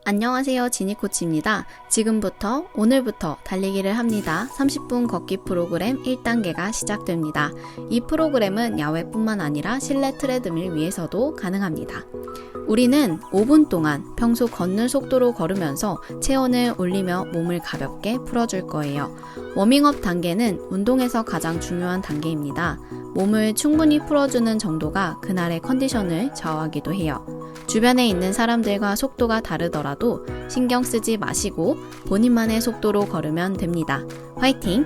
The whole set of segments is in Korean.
안녕하세요, 지니코치입니다. 지금부터 오늘부터 달리기를 합니다. 30분 걷기 프로그램 1단계가 시작됩니다. 이 프로그램은 야외뿐만 아니라 실내 트레드밀 위에서도 가능합니다. 우리는 5분 동안 평소 걷는 속도로 걸으면서 체온을 올리며 몸을 가볍게 풀어줄 거예요. 워밍업 단계는 운동에서 가장 중요한 단계입니다. 몸을 충분히 풀어주는 정도가 그날의 컨디션을 좌우하기도 해요. 주변에 있는 사람들과 속도가 다르더라도 신경 쓰지 마시고 본인만의 속도로 걸으면 됩니다. 화이팅!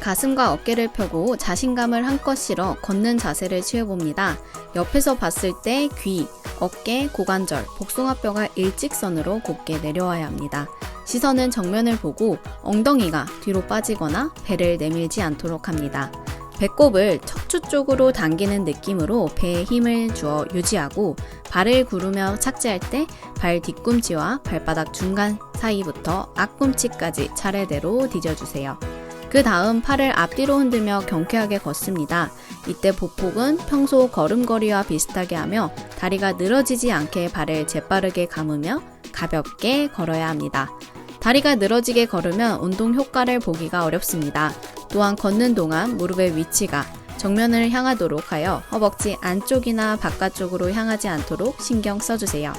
가슴과 어깨를 펴고 자신감을 한껏 실어 걷는 자세를 취해봅니다. 옆에서 봤을 때 귀, 어깨, 고관절, 복숭아뼈가 일직선으로 곧게 내려와야 합니다. 시선은 정면을 보고 엉덩이가 뒤로 빠지거나 배를 내밀지 않도록 합니다. 배꼽을 척추 쪽으로 당기는 느낌으로 배에 힘을 주어 유지하고 발을 구르며 착지할 때 발 뒤꿈치와 발바닥 중간 사이부터 앞꿈치까지 차례대로 뒤져주세요. 그 다음 팔을 앞뒤로 흔들며 경쾌하게 걷습니다. 이때 보폭은 평소 걸음걸이와 비슷하게 하며 다리가 늘어지지 않게 발을 재빠르게 감으며 가볍게 걸어야 합니다. 다리가 늘어지게 걸으면 운동 효과를 보기가 어렵습니다. 또한 걷는 동안 무릎의 위치가 정면을 향하도록 하여 허벅지 안쪽이나 바깥쪽으로 향하지 않도록 신경 써주세요.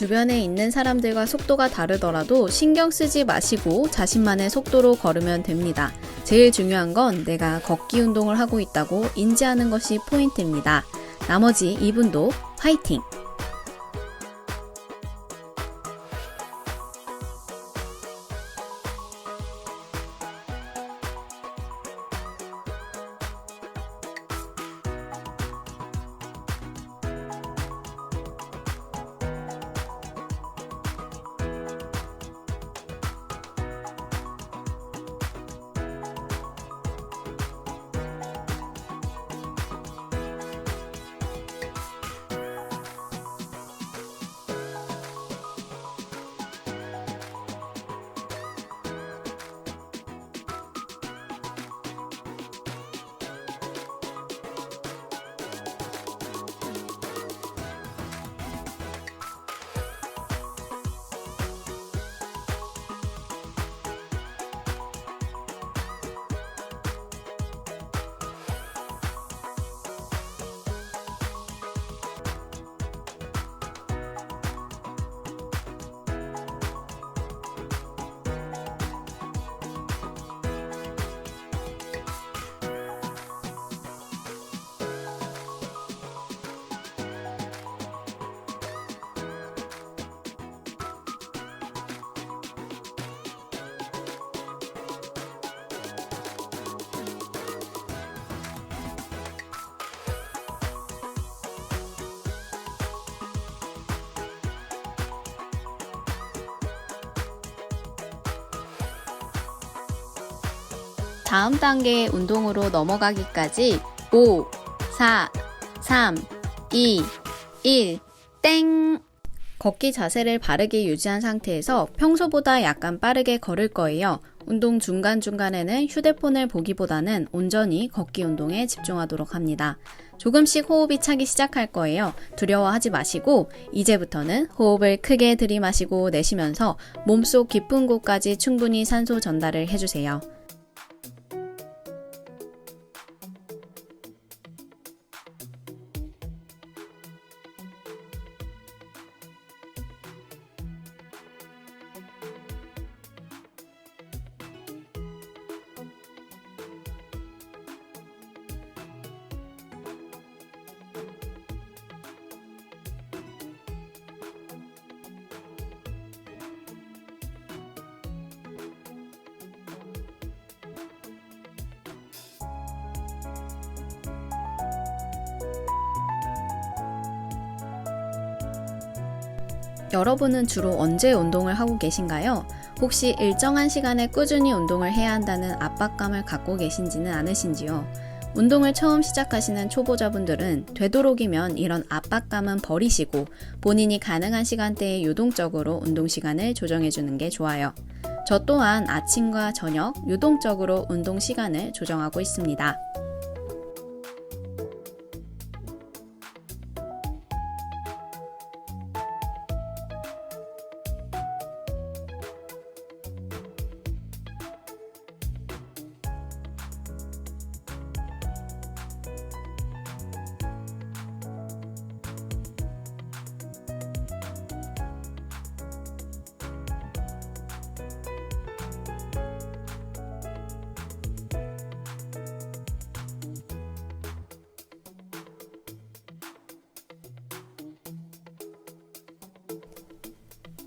주변에 있는 사람들과 속도가 다르더라도 신경 쓰지 마시고 자신만의 속도로 걸으면 됩니다. 제일 중요한 건 내가 걷기 운동을 하고 있다고 인지하는 것이 포인트입니다. 나머지 2분도 화이팅! 다음 단계의 운동으로 넘어가기까지 5, 4, 3, 2, 1, 땡! 걷기 자세를 바르게 유지한 상태에서 평소보다 약간 빠르게 걸을 거예요. 운동 중간중간에는 휴대폰을 보기보다는 온전히 걷기 운동에 집중하도록 합니다. 조금씩 호흡이 차기 시작할 거예요. 두려워하지 마시고 이제부터는 호흡을 크게 들이마시고 내쉬면서 몸속 깊은 곳까지 충분히 산소 전달을 해주세요. 여러분은 주로 언제 운동을 하고 계신가요? 혹시 일정한 시간에 꾸준히 운동을 해야 한다는 압박감을 갖고 계신지는 않으신지요? 운동을 처음 시작하시는 초보자분들은 되도록이면 이런 압박감은 버리시고 본인이 가능한 시간대에 유동적으로 운동 시간을 조정해주는 게 좋아요. 저 또한 아침과 저녁 유동적으로 운동 시간을 조정하고 있습니다.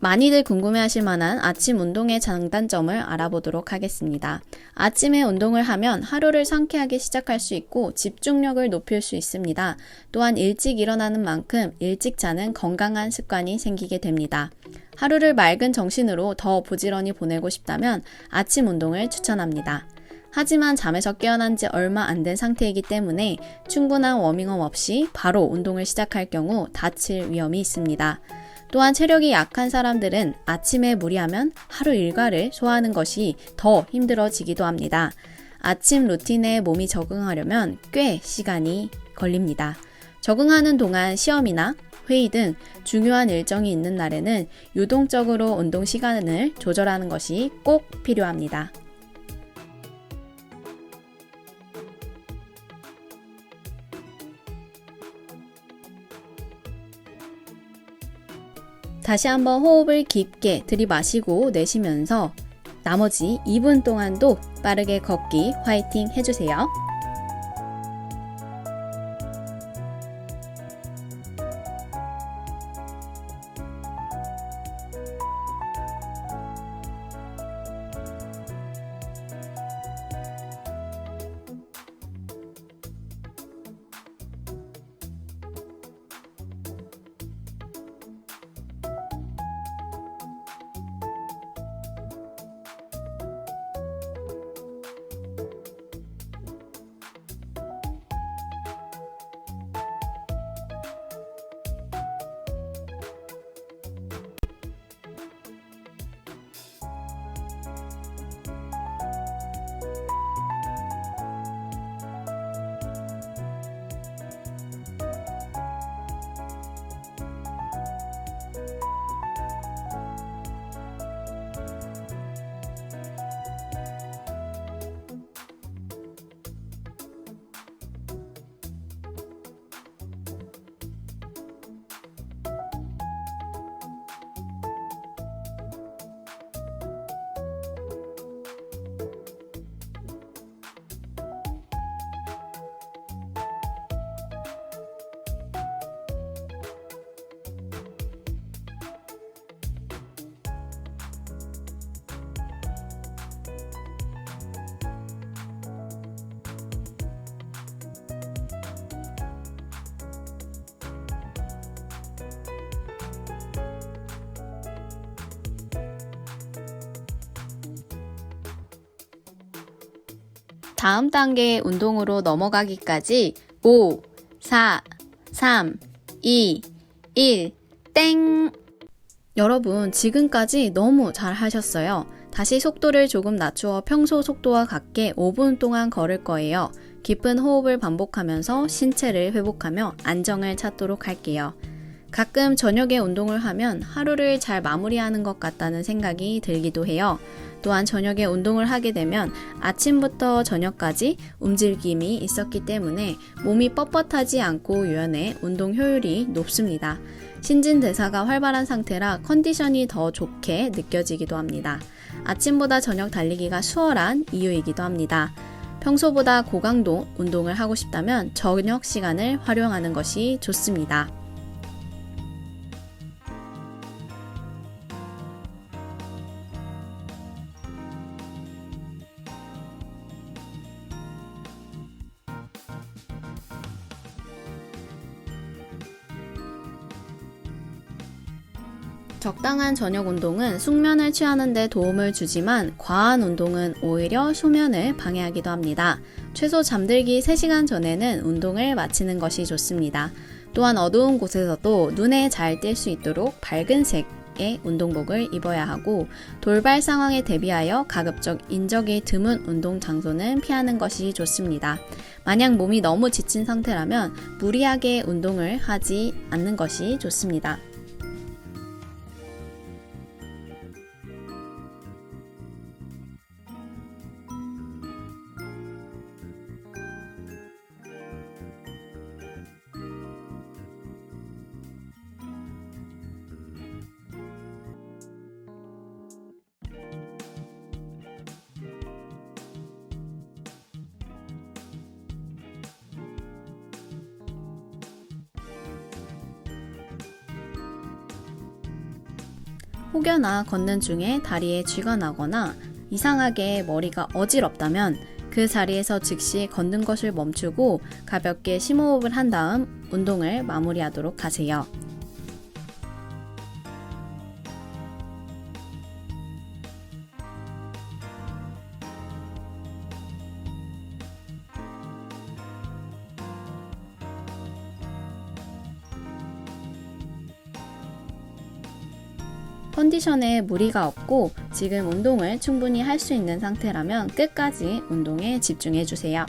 많이들 궁금해하실 만한 아침 운동의 장단점을 알아보도록 하겠습니다. 아침에 운동을 하면 하루를 상쾌하게 시작할 수 있고 집중력을 높일 수 있습니다. 또한 일찍 일어나는 만큼 일찍 자는 건강한 습관이 생기게 됩니다. 하루를 맑은 정신으로 더 부지런히 보내고 싶다면 아침 운동을 추천합니다. 하지만 잠에서 깨어난 지 얼마 안 된 상태이기 때문에 충분한 워밍업 없이 바로 운동을 시작할 경우 다칠 위험이 있습니다. 또한 체력이 약한 사람들은 아침에 무리하면 하루 일과를 소화하는 것이 더 힘들어지기도 합니다. 아침 루틴에 몸이 적응하려면 꽤 시간이 걸립니다. 적응하는 동안 시험이나 회의 등 중요한 일정이 있는 날에는 유동적으로 운동 시간을 조절하는 것이 꼭 필요합니다. 다시 한번 호흡을 깊게 들이마시고 내쉬면서 나머지 2분 동안도 빠르게 걷기 화이팅 해주세요. 다음 단계의 운동으로 넘어가기까지 5, 4, 3, 2, 1, 땡! 여러분, 지금까지 너무 잘 하셨어요. 다시 속도를 조금 낮추어 평소 속도와 같게 5분 동안 걸을 거예요. 깊은 호흡을 반복하면서 신체를 회복하며 안정을 찾도록 할게요. 가끔 저녁에 운동을 하면 하루를 잘 마무리하는 것 같다는 생각이 들기도 해요. 또한 저녁에 운동을 하게 되면 아침부터 저녁까지 움직임이 있었기 때문에 몸이 뻣뻣하지 않고 유연해 운동 효율이 높습니다. 신진대사가 활발한 상태라 컨디션이 더 좋게 느껴지기도 합니다. 아침보다 저녁 달리기가 수월한 이유이기도 합니다. 평소보다 고강도 운동을 하고 싶다면 저녁 시간을 활용하는 것이 좋습니다. 적당한 저녁 운동은 숙면을 취하는 데 도움을 주지만 과한 운동은 오히려 수면을 방해하기도 합니다. 최소 잠들기 3시간 전에는 운동을 마치는 것이 좋습니다. 또한 어두운 곳에서도 눈에 잘 띌 수 있도록 밝은 색의 운동복을 입어야 하고 돌발 상황에 대비하여 가급적 인적이 드문 운동 장소는 피하는 것이 좋습니다. 만약 몸이 너무 지친 상태라면 무리하게 운동을 하지 않는 것이 좋습니다. 혹여나 걷는 중에 다리에 쥐가 나거나 이상하게 머리가 어지럽다면 그 자리에서 즉시 걷는 것을 멈추고 가볍게 심호흡을 한 다음 운동을 마무리하도록 하세요. 컨디션에 무리가 없고 지금 운동을 충분히 할 수 있는 상태라면 끝까지 운동에 집중해 주세요.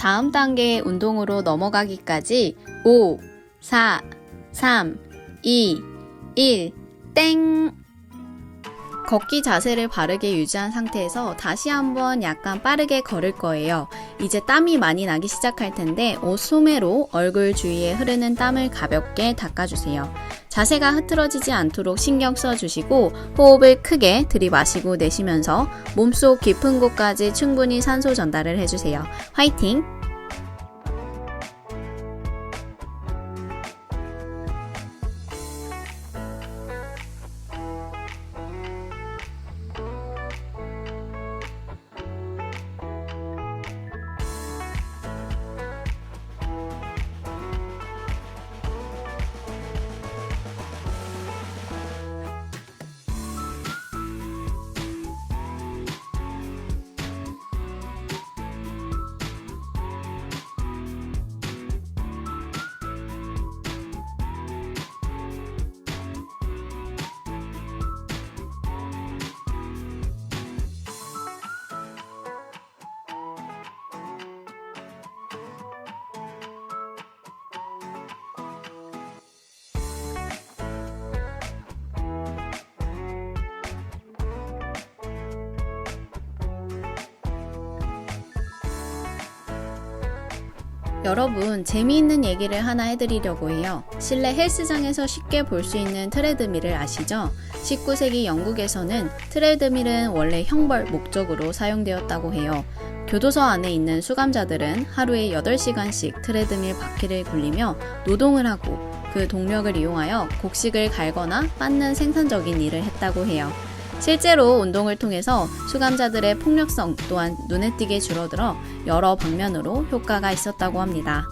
다음 단계의 운동으로 넘어가기까지 5, 4, 3, 2, 1, 땡! 걷기 자세를 바르게 유지한 상태에서 다시 한번 약간 빠르게 걸을 거예요. 이제 땀이 많이 나기 시작할 텐데 옷 소매로 얼굴 주위에 흐르는 땀을 가볍게 닦아주세요. 자세가 흐트러지지 않도록 신경 써주시고 호흡을 크게 들이마시고 내쉬면서 몸속 깊은 곳까지 충분히 산소 전달을 해주세요. 화이팅! 여러분, 재미있는 얘기를 하나 해드리려고 해요. 실내 헬스장에서 쉽게 볼 수 있는 트레드밀을 아시죠? 19세기 영국에서는 트레드밀은 원래 형벌 목적으로 사용되었다고 해요. 교도소 안에 있는 수감자들은 하루에 8시간씩 트레드밀 바퀴를 굴리며 노동을 하고 그 동력을 이용하여 곡식을 갈거나 빻는 생산적인 일을 했다고 해요. 실제로 운동을 통해서 수감자들의 폭력성 또한 눈에 띄게 줄어들어 여러 방면으로 효과가 있었다고 합니다.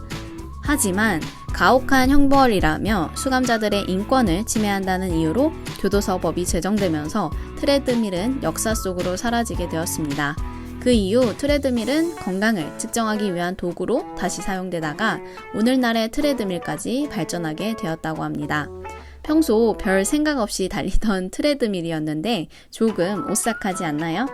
하지만 가혹한 형벌이라며 수감자들의 인권을 침해한다는 이유로 교도소법이 제정되면서 트레드밀은 역사 속으로 사라지게 되었습니다. 그 이후 트레드밀은 건강을 측정하기 위한 도구로 다시 사용되다가 오늘날의 트레드밀까지 발전하게 되었다고 합니다. 평소 별 생각 없이 달리던 트레드밀이었는데 조금 오싹하지 않나요?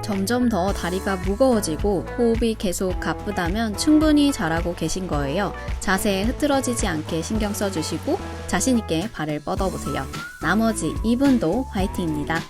점점 더 다리가 무거워지고 호흡이 계속 가쁘다면 충분히 잘하고 계신 거예요. 자세에 흐트러지지 않게 신경 써주시고 자신있게 발을 뻗어보세요. 나머지 2분도 화이팅입니다.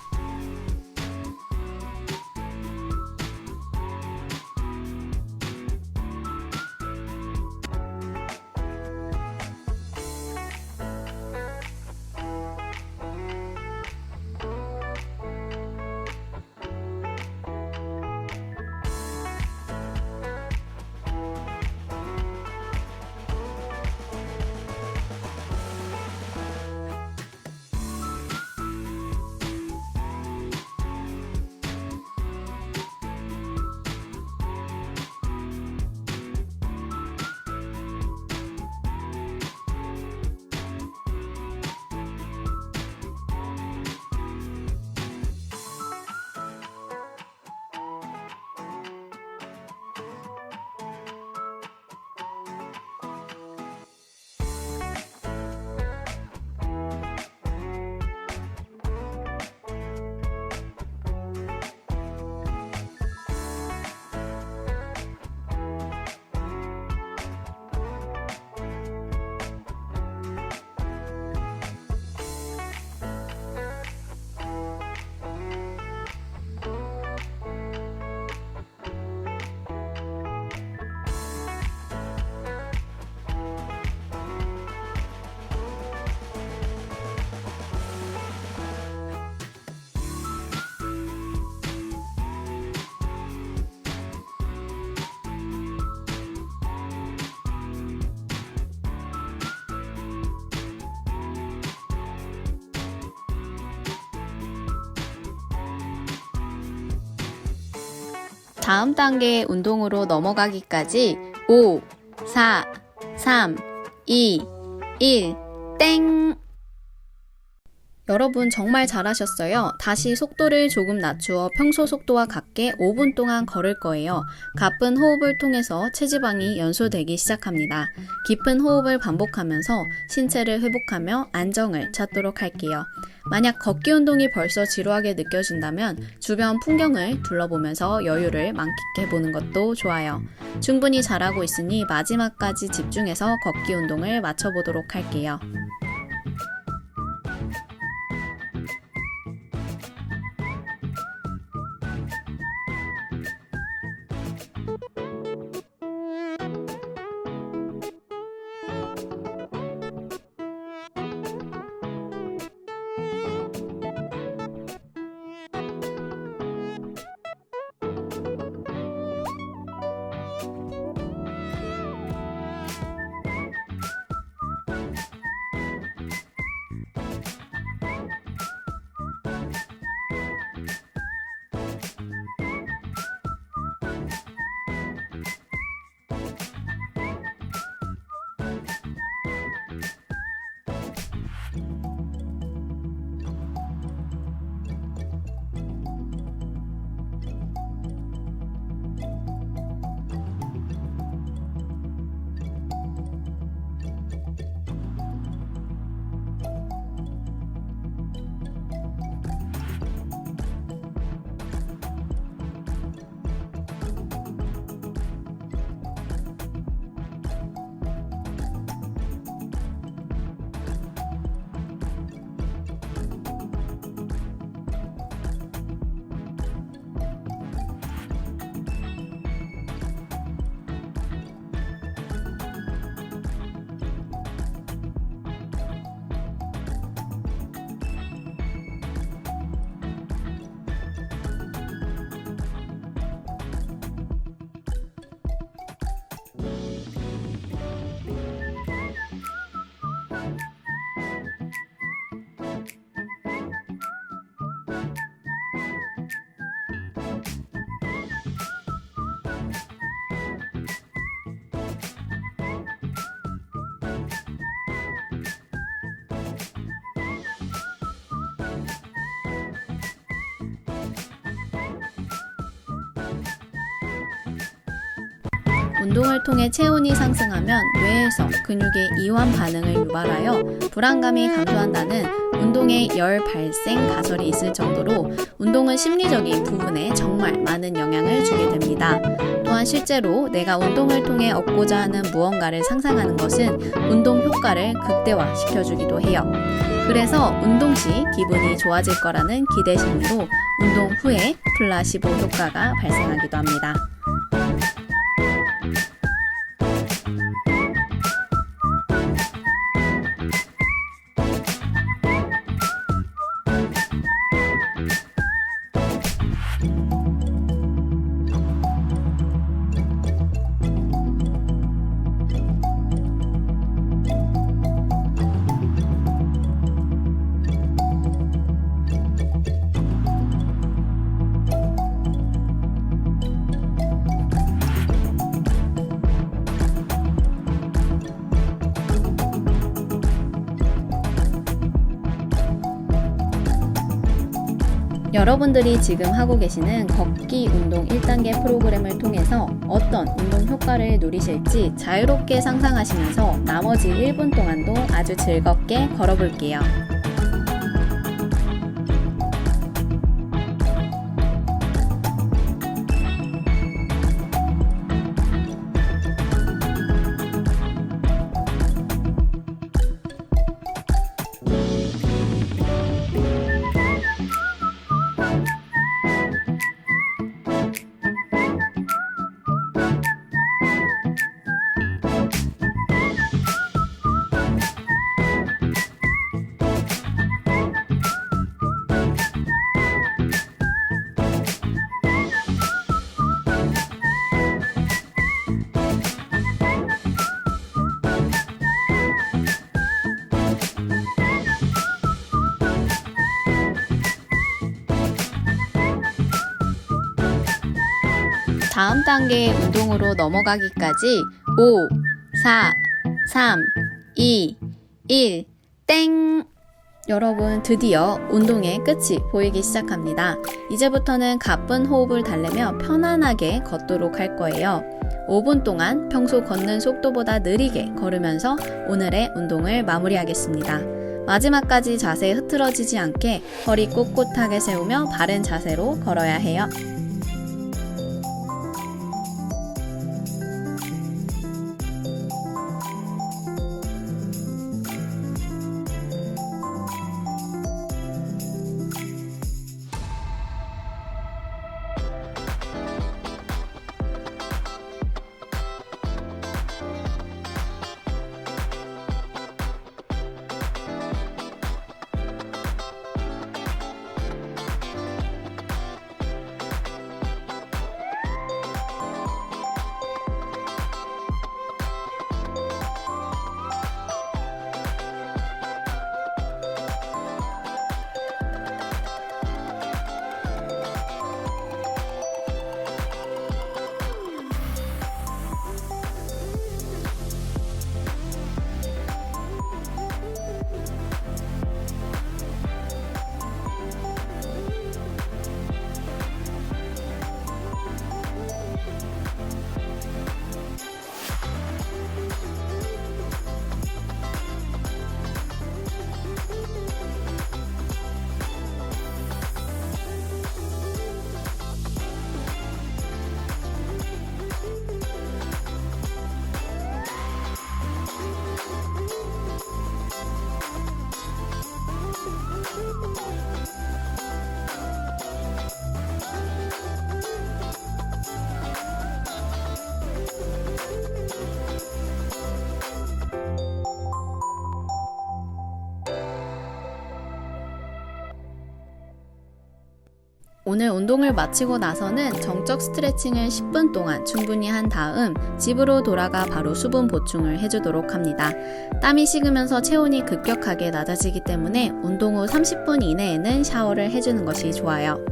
다음 단계의 운동으로 넘어가기까지 5, 4, 3, 2, 1, 땡! 여러분 정말 잘하셨어요. 다시 속도를 조금 낮추어 평소 속도와 같게 5분 동안 걸을 거예요. 가쁜 호흡을 통해서 체지방이 연소되기 시작합니다. 깊은 호흡을 반복하면서 신체를 회복하며 안정을 찾도록 할게요. 만약 걷기 운동이 벌써 지루하게 느껴진다면 주변 풍경을 둘러보면서 여유를 만끽해보는 것도 좋아요. 충분히 잘하고 있으니 마지막까지 집중해서 걷기 운동을 마쳐보도록 할게요. 운동을 통해 체온이 상승하면 뇌에서 근육의 이완 반응을 유발하여 불안감이 감소한다는 운동의 열 발생 가설이 있을 정도로 운동은 심리적인 부분에 정말 많은 영향을 주게 됩니다. 또한 실제로 내가 운동을 통해 얻고자 하는 무언가를 상상하는 것은 운동 효과를 극대화시켜주기도 해요. 그래서 운동 시 기분이 좋아질 거라는 기대 심리로 운동 후에 플라시보 효과가 발생하기도 합니다. 여러분들이 지금 하고 계시는 걷기 운동 1단계 프로그램을 통해서 어떤 운동 효과를 누리실지 자유롭게 상상하시면서 나머지 1분 동안도 아주 즐겁게 걸어볼게요. 다음 단계의 운동으로 넘어가기까지 5, 4, 3, 2, 1, 땡! 여러분, 드디어 운동의 끝이 보이기 시작합니다. 이제부터는 가쁜 호흡을 달래며 편안하게 걷도록 할 거예요. 5분 동안 평소 걷는 속도보다 느리게 걸으면서 오늘의 운동을 마무리하겠습니다. 마지막까지 자세 흐트러지지 않게 허리 꼿꼿하게 세우며 바른 자세로 걸어야 해요. 오늘 운동을 마치고 나서는 정적 스트레칭을 10분 동안 충분히 한 다음 집으로 돌아가 바로 수분 보충을 해주도록 합니다. 땀이 식으면서 체온이 급격하게 낮아지기 때문에 운동 후 30분 이내에는 샤워를 해주는 것이 좋아요.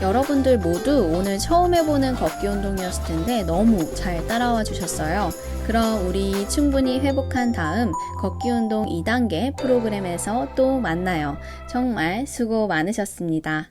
여러분들 모두 오늘 처음 해보는 걷기 운동이었을 텐데 너무 잘 따라와 주셨어요. 그럼 우리 충분히 회복한 다음 걷기 운동 2단계 프로그램에서 또 만나요. 정말 수고 많으셨습니다.